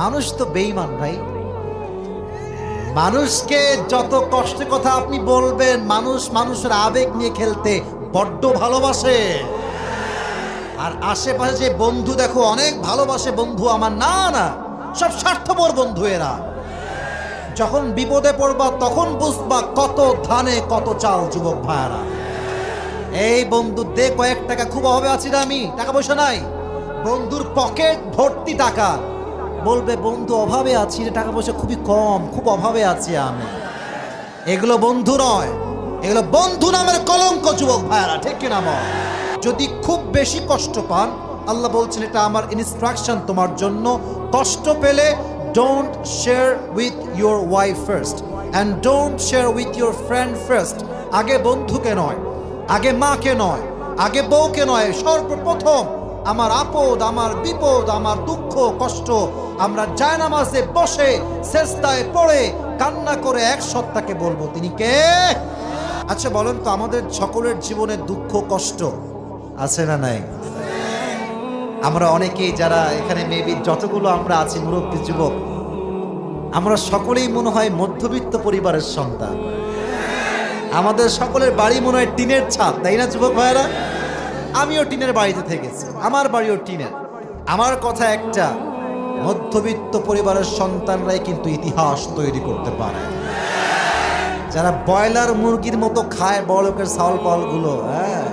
মানুষ তো বেঈমান ভাই। মানুষকে যত কষ্টের কথা আপনি বলবেন, মানুষ মানুষের আবেগ নিয়ে খেলতে বড্ড ভালোবাসে। আর আশেপাশে যে বন্ধু দেখো অনেক ভালোবাসে বন্ধু আমার, না না, সব স্বার্থপর বন্ধু এরা। যখন বিপদে পড়বা তখন বুঝবা কত ধানে কত চাল, যুবক ভাইরা। এই বন্ধু দে কয়েক টাকা, খুব অভাবে আছি না আমি, টাকা পয়সা নাই। বন্ধুর পকেট ভর্তি টাকা, বলবে বন্ধু অভাবে আছি, টাকা পয়সা খুবই কম, খুব অভাবে আছি আমি। এগুলো বন্ধু নয়, এগুলো বন্ধু নামের কলঙ্ক, যুবক ভাইরা, ঠিক কিনা বল? যদি খুব বেশি কষ্ট পান, আল্লাহ বলছেন এটা আমার ইনস্ট্রাকশন তোমার জন্য, কষ্ট পেলে don't share with your wife first and don't share with your friend first. আগে বন্ধুকে নয়, আগে মাকে নয়, আগে বউকে নয়, সর্বপ্রথম আমার আপদ, আমার বিপদ, আমার দুঃখ কষ্ট আমরা জায়নামাজে বসে সেজদায় পড়ে কান্না করে এক সত্তাকে বলবো, তিনি কে? আচ্ছা বলেন তো, আমাদের সকলের জীবনে দুঃখ কষ্ট আছে না নাই? আমরা অনেকেই যারা এখানে মেবি যতগুলো আমরা আছি মুরব্বী যুবক, আমরা সকলেই মনে হয় মধ্যবিত্ত পরিবারের সন্তান। আমাদের সকলের বাড়ি মনে হয় টিনের ছাদ, তাই না যুবক ভাইরা? আমিও টিনের বাড়িতে থেকেছি, আমার বাড়িও টিনের। আমার কথা একটা, মধ্যবিত্ত পরিবারের সন্তানরাই কিন্তু ইতিহাস তৈরি করতে পারে। যারা ব্রয়লার মুরগির মতো খায় বড় লোকের চাউল পাউলগুলো, হ্যাঁ,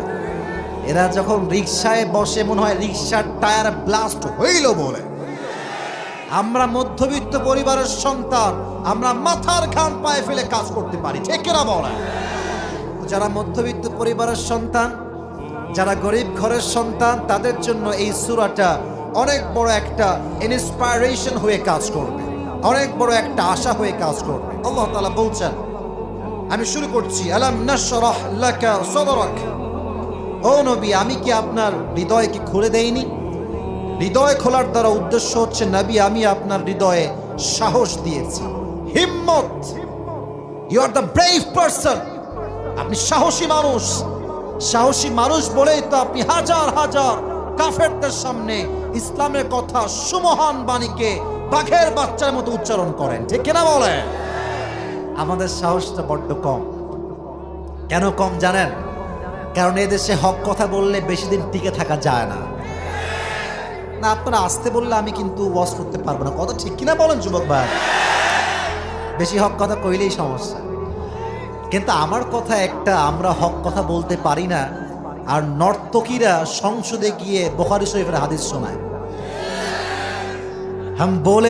এরা যখন রিক্সায় বসে মনে হয় রিক্সার টায়ার ব্লাস্ট হইল বলে। আমরা মধ্যবিত্ত পরিবারের সন্তান, আমরা মাথার ঘাম পায়ে ফেলে কাজ করতে পারি, ঠিক কিনা বলে? যারা মধ্যবিত্ত পরিবারের সন্তান, যারা গরিব ঘরের সন্তান, তাদের জন্য এই সূরাটা অনেক বড় একটা ইন্সপাইরেশন হয়ে কাজ করবে, অনেক বড় একটা আশা হয়ে কাজ করবে। আল্লাহ তাআলা বলছেন, আমি শুরু করছি, আলাম নাশরাহ লাকা সাদরাক। ও নবী, আমি কি আপনার হৃদয়কে খুলে দেইনি? হৃদয় খোলার দ্বারা উদ্দেশ্য হচ্ছে নবী, আমি আপনার হৃদয়ে সাহস দিয়েছি, হিম্মত। You are the brave person, আপনি সাহসী মানুষ। সাহসী মানুষ বলেই তো আপনি হাজার হাজার কাফেরদের সামনে ইসলামের কথা সুমহান বাণীকে বাঘের বাচ্চার মতো উচ্চারণ করেন, ঠিক কিনা বলে? আমাদের সাহসটা বড্ড কম। কেন কম জানেন? কারণ এদেশে হক কথা বললে বেশি দিন টিকে থাকা যায় না। না, আপনারা আসতে বললে আমি কিন্তু ওয়াজ করতে পারবো না, কথা ঠিক কিনা বলেন যুবক ভাই? বেশি হক কথা কইলেই সমস্যা। কিন্তু আমার কথা একটা, আমরা হক কথা বলতে পারি না, আর নর্তকীরা সংসদে গিয়ে বুখারী শরীফের হাদিস শোনায়। হাম বলে